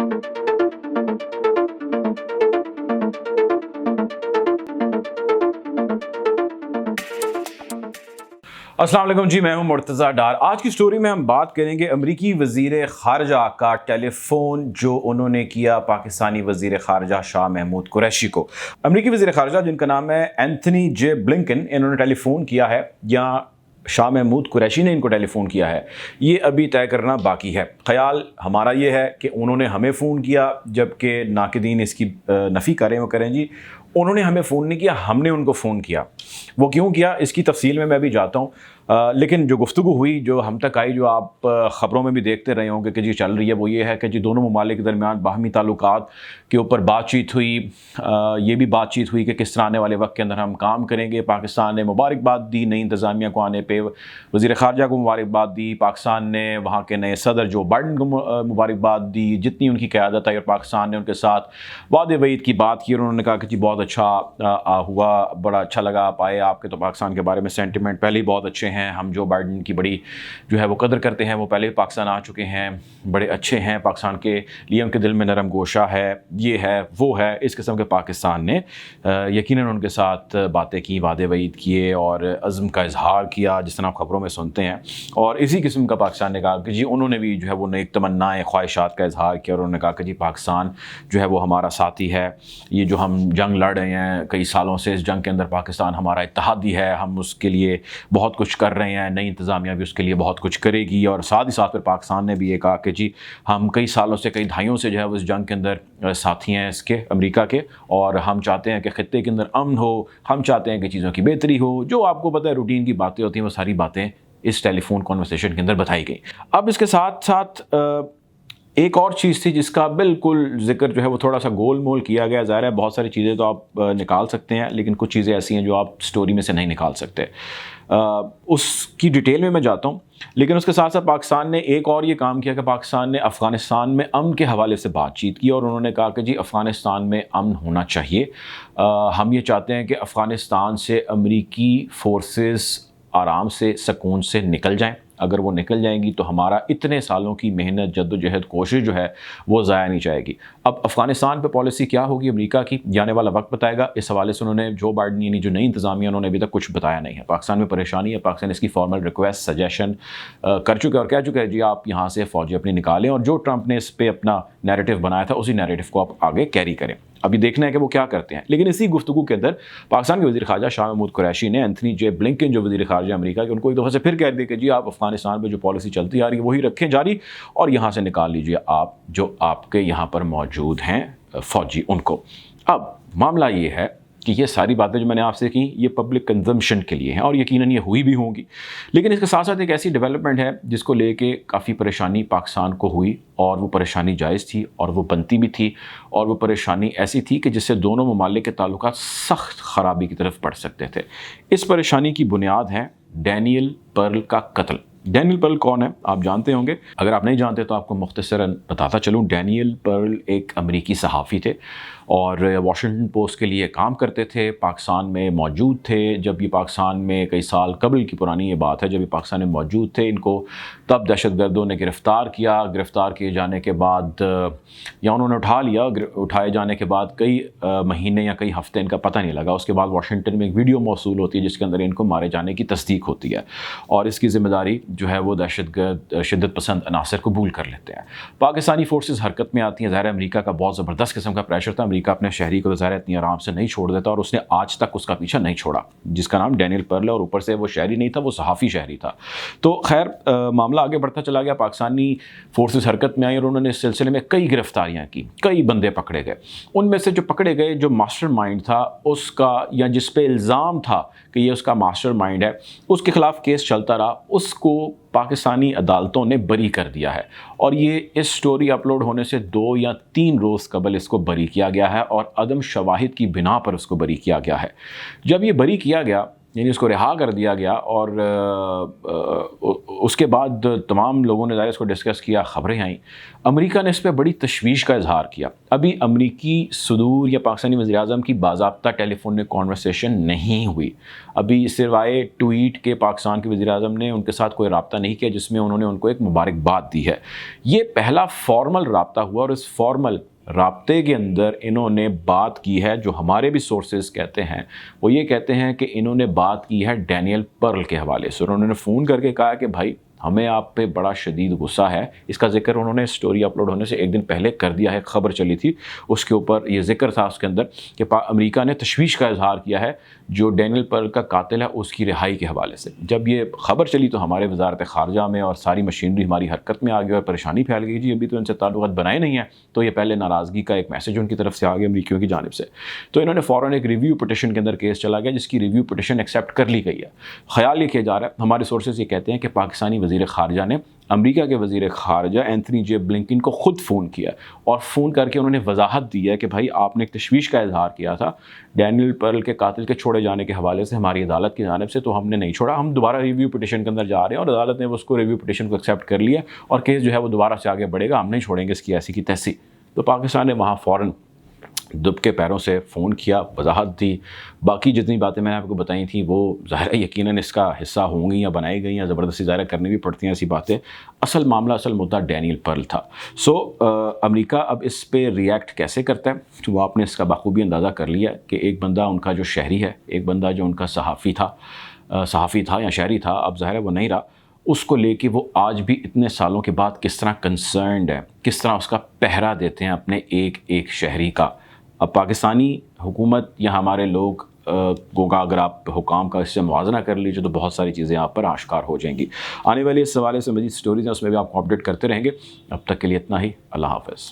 अस्सलाम वालेकुम जी, मैं हूं मुर्तज़ा डार। आज की स्टोरी में हम बात करेंगे अमरीकी वज़ीर ख़ारजा का टेलीफ़ोन जो उन्होंने किया पाकिस्तानी वज़ीर ख़ारजा शाह महमूद कुरैशी को। अमरीकी वज़ीर ख़ारजा जिनका नाम है एंथनी जे ब्लिंकन, इन्होंने टेलीफ़ोन किया है या शाह महमूद कुरैशी ने इनको टेलीफ़ोन किया है, ये अभी तय करना बाकी है। ख़याल हमारा ये है कि उन्होंने हमें फ़ोन किया, जबकि नाक़दीन इसकी नफ़ी करें वो करें जी, उन्होंने हमें फ़ोन नहीं किया, हमने उनको फ़ोन किया। वो क्यों किया इसकी तफसील में मैं अभी जाता हूँ, लेकिन जो गुफ्तगू हुई, जो हम तक आई, जो आप ख़बरों में भी देखते रहे होंगे कि जी चल रही है, वो ये है कि जी दोनों ममालिक के दरमियान बाहमी ताल्लुकात के ऊपर बातचीत हुई। ये भी बातचीत हुई कि किस तरह आने वाले वक्त के अंदर हम काम करेंगे। पाकिस्तान ने मुबारकबाद दी नई इंतज़ामिया को आने पे, वज़ीर ख़ारजा को मुबारकबाद दी, पाकिस्तान ने वहाँ के नए सदर जो बाइडन को मुबारकबाद दी, जितनी उनकी क़यादत आई, और पाकिस्तान ने उनके साथ वादे वईद की बात की और उन्होंने कहा कि जी बहुत अच्छा हुआ, बड़ा अच्छा लगा आप आए, आपके तो पाकिस्तान के बारे में सेंटिमेंट पहले ही बहुत अच्छे हैं, हम जो बाइडन की बड़ी जो है वो कदर करते हैं, वो पहले ही पाकिस्तान आ चुके हैं, बड़े अच्छे हैं, पाकिस्तान के लिए उनके दिल में नरम गोशा है, ये है वो है। इस किस्म के पाकिस्तान ने यकीनन उनके साथ बातें की, वादे वईद किए और अज़्म का इजहार किया, जिस तरह आप ख़बरों में सुनते हैं। और इसी किस्म का पाकिस्तान ने कहा कि जी उन्होंने भी जो है वो नई तमन्नाएँ ख्वाहिशात का इजहार किया और उन्होंने कहा कि जी पाकिस्तान जो है वो हमारा साथी है, ये जो हम जंग लड़ रहे हैं कई सालों से, इस जंग के अंदर पाकिस्तान हमारा इत्तेहादी है, हम उसके लिए बहुत कुछ कर रहे हैं, नई इंतज़ामिया भी उसके लिए बहुत कुछ करेगी। और साथ ही साथ फिर पाकिस्तान ने भी ये कहा कि जी हम कई सालों से, कई दहाइयों से जो है वो इस जंग के अंदर साथी हैं इसके, अमेरिका के, और हम चाहते हैं कि खित्ते के अंदर अमन हो, हम चाहते हैं कि चीज़ों की बेहतरी हो। जो आपको पता है रूटीन की बातें होती हैं, वो सारी बातें इस टेलीफोन कॉन्वर्सेशन के अंदर बताई गई। अब इसके साथ साथ एक और चीज़ थी जिसका बिल्कुल ज़िक्र जो है वो थोड़ा सा गोल मोल किया गया। ज़ाहिर है बहुत सारी चीज़ें तो आप निकाल सकते हैं, लेकिन कुछ चीज़ें ऐसी हैं जो आप स्टोरी में से नहीं निकाल सकते। उसकी डिटेल में मैं जाता हूँ, लेकिन उसके साथ साथ पाकिस्तान ने एक और ये काम किया कि पाकिस्तान ने अफ़गानिस्तान में अमन के हवाले से बातचीत की और उन्होंने कहा कि जी अफ़गानिस्तान में अमन होना चाहिए। हम ये चाहते हैं कि अफ़गानिस्तान से अमरीकी फ़ोर्सेस आराम से, सुकून से निकल जाएँ। अगर वो निकल जाएंगी तो हमारा इतने सालों की मेहनत, जद्दोजहद, कोशिश जो है वो ज़ाया नहीं जाएगी। अब अफ़गानिस्तान पे पॉलिसी क्या होगी अमेरिका की, जाने वाला वक्त बताएगा। इस हवाले से उन्होंने जो बाइडन यानी जो नई इंतज़ामिया, उन्होंने अभी तक कुछ बताया नहीं है। पाकिस्तान में परेशानी है, पाकिस्तान इसकी फॉर्मल रिक्वेस्ट, सजेशन कर चुका है और कह चुका है जी आप यहाँ से फ़ौजी अपनी निकालें, और जो ट्रंप ने इस पर अपना नैरेटिव बनाया था उसी नैरेटिव को आप आगे कैरी करें। अभी देखना है कि वो क्या करते हैं। लेकिन इसी गुफ्तगू के अंदर पाकिस्तान के वज़ीर ख़ारजा शाह महमूद कुरैशी ने एंथनी जे ब्लिंकन जो वज़ीर ख़ारजा अमेरिका के, उनको एक दफ़ा से फिर कह दिया कि जी आप अफ़गानिस्तान में जो पॉलिसी चलती आ रही है वही रखें जारी, और यहाँ से निकाल लीजिए आप जो आपके यहाँ पर मौजूद हैं फ़ौजी उनको। अब मामला ये है कि ये सारी बातें जो मैंने आपसे की ये पब्लिक कंजम्पशन के लिए हैं और यकीनन ये हुई भी होंगी, लेकिन इसके साथ साथ एक ऐसी डेवलपमेंट है जिसको लेके काफ़ी परेशानी पाकिस्तान को हुई, और वो परेशानी जायज़ थी और वो बनती भी थी, और वो परेशानी ऐसी थी कि जिससे दोनों ममालिक के ताल्लुकात सख्त ख़राबी की तरफ बढ़ सकते थे। इस परेशानी की बुनियाद है डैनियल पर्ल का कत्ल। डैनियल पर्ल कौन है आप जानते होंगे, अगर आप नहीं जानते तो आपको मुख्तसरन बताता चलूँ। डैनियल पर्ल एक अमेरिकी सहाफ़ी थे और वाशिंगटन पोस्ट के लिए काम करते थे, पाकिस्तान में मौजूद थे। जब ये पाकिस्तान में कई साल कबल की पुरानी ये बात है, जब ये पाकिस्तान में मौजूद थे, इनको तब दहशतगर्दों ने गिरफ़्तार किया। गिरफ़्तार किए जाने के बाद या उन्होंने उठा लिया, उठाए जाने के बाद कई महीने या कई हफ़्ते इनका पता नहीं लगा। उसके बाद वाशिंगटन में एक वीडियो मौसूल होती है जिसके अंदर इनको मारे जाने की तस्दीक होती है, और इसकी ज़िम्मेदारी जो है वो दहशतगर्द शिद्दत पसंद अनासर कबूल कर लेते हैं। पाकिस्तानी फ़ोर्सेस हरकत में आती हैं। ज़ाहिर अमेरिका का बहुत ज़बरदस्त किस्म का प्रेशर था, अमेरिका अपने शहरी को तो ज़ाहिर इतनी आराम से नहीं छोड़ देता, और उसने आज तक उसका पीछा नहीं छोड़ा, जिसका नाम डैनियल पर्ल है, और ऊपर से वो शहरी नहीं था, वो सहाफ़ी शहरी था। तो खैर मामला आगे बढ़ता चला गया, पाकिस्तानी फ़ोर्सेस हरकत में आई और उन्होंने इस सिलसिले में कई गिरफ्तारियाँ की, कई बंदे पकड़े गए। उनमें से जो पकड़े गए, जो मास्टरमाइंड था उसका, या जिस पे इल्ज़ाम था कि ये उसका मास्टरमाइंड है, उसके ख़िलाफ़ केस चलता रहा, उसको पाकिस्तानी अदालतों ने बरी कर दिया है। और ये इस स्टोरी अपलोड होने से 2 या 3 रोज़ कबल इसको बरी किया गया है और अदम शवाहिद की बिना पर उसको बरी किया गया है। जब ये बरी किया गया یعنی اس کو رہا کر دیا گیا، اور اس کے بعد تمام لوگوں نے ظاہر اس کو ڈسکس کیا، خبریں آئیں، امریکہ نے اس پہ بڑی تشویش کا اظہار کیا۔ ابھی امریکی صدور یا پاکستانی وزیر اعظم کی باضابطہ ٹیلی فون کانورسیشن نہیں ہوئی، ابھی سوائے ٹویٹ کے پاکستان کے وزیر اعظم نے ان کے ساتھ کوئی رابطہ نہیں کیا جس میں انہوں نے ان کو ایک مبارکباد دی ہے۔ یہ پہلا فارمل رابطہ ہوا، اور اس فارمل رابطے کے اندر انہوں نے بات کی ہے، جو ہمارے بھی سورسز کہتے ہیں، وہ یہ کہتے ہیں کہ انہوں نے بات کی ہے ڈینیل پرل کے حوالے سے، اور انہوں نے فون کر کے کہا کہ بھائی ہمیں آپ پہ بڑا شدید غصہ ہے۔ اس کا ذکر انہوں نے سٹوری اپلوڈ ہونے سے ایک دن پہلے کر دیا ہے، خبر چلی تھی اس کے اوپر یہ ذکر تھا اس کے اندر کہ امریکہ نے تشویش کا اظہار کیا ہے جو ڈینیل پرل کا قاتل ہے اس کی رہائی کے حوالے سے۔ جب یہ خبر چلی تو ہمارے وزارت خارجہ میں اور ساری مشینری ہماری حرکت میں آ گئی اور پریشانی پھیل گئی، جی ابھی تو ان سے تعلقات بنائے نہیں ہیں، تو یہ پہلے ناراضگی کا ایک میسج ان کی طرف سے آ گیا امریکیوں کی جانب سے، تو انہوں نے فوراً ایک ریویو پٹیشن کے اندر کیس چلا گیا جس کی ریویو پٹیشن ایکسیپٹ کر لی گئی ہے۔ خیال یہ کیا جا رہا ہے، ہمارے سورسز یہ کہتے ہیں کہ پاکستانی وزیر خارجہ نے امریکہ کے وزیر خارجہ اینتھنی جے بلنکن کو خود فون کیا، اور فون کر کے انہوں نے وضاحت دی ہے کہ بھائی آپ نے ایک تشویش کا اظہار کیا تھا ڈینیل پرل کے قاتل کے چھوڑے جانے کے حوالے سے ہماری عدالت کی جانب سے، تو ہم نے نہیں چھوڑا، ہم دوبارہ ریویو پٹیشن کے اندر جا رہے ہیں، اور عدالت نے اس کو ریویو پٹیشن کو ایکسیپٹ کر لیا، اور کیس جو ہے وہ دوبارہ سے آگے بڑھے گا، ہم نہیں چھوڑیں گے اس کی ایسی کی تیسی۔ تو پاکستان نے وہاں فوراً دب کے پیروں سے فون کیا، وضاحت دی، باقی جتنی باتیں میں نے آپ کو بتائی تھیں وہ ظاہر یقیناً اس کا حصہ ہوں گی یا بنائی گئی یا زبردستی ظاہر کرنی بھی پڑتی ہیں ایسی باتیں، اصل معاملہ اصل مدعا ڈینیل پرل تھا۔ امریکہ اب اس پہ ریئیکٹ کیسے کرتا ہے وہ آپ نے اس کا بخوبی اندازہ کر لیا کہ ایک بندہ ان کا جو شہری ہے، ایک بندہ جو ان کا صحافی تھا یا شہری تھا، اب ظاہر ہے وہ نہیں رہا، اس کو لے کے وہ آج بھی اتنے سالوں کے بعد کس طرح کنسرنڈ ہے، کس طرح اس کا پہرا دیتے ہیں اپنے ایک ایک شہری کا۔ اب پاکستانی حکومت یا ہمارے لوگ گوگا اگر آپ حکام کا اس سے موازنہ کر لیجیے تو بہت ساری چیزیں آپ پر آشکار ہو جائیں گی۔ آنے والی اس حوالے سے مزید سٹوریز ہیں، اس میں بھی آپ کو اپڈیٹ کرتے رہیں گے۔ اب تک کے لیے اتنا ہی، اللہ حافظ۔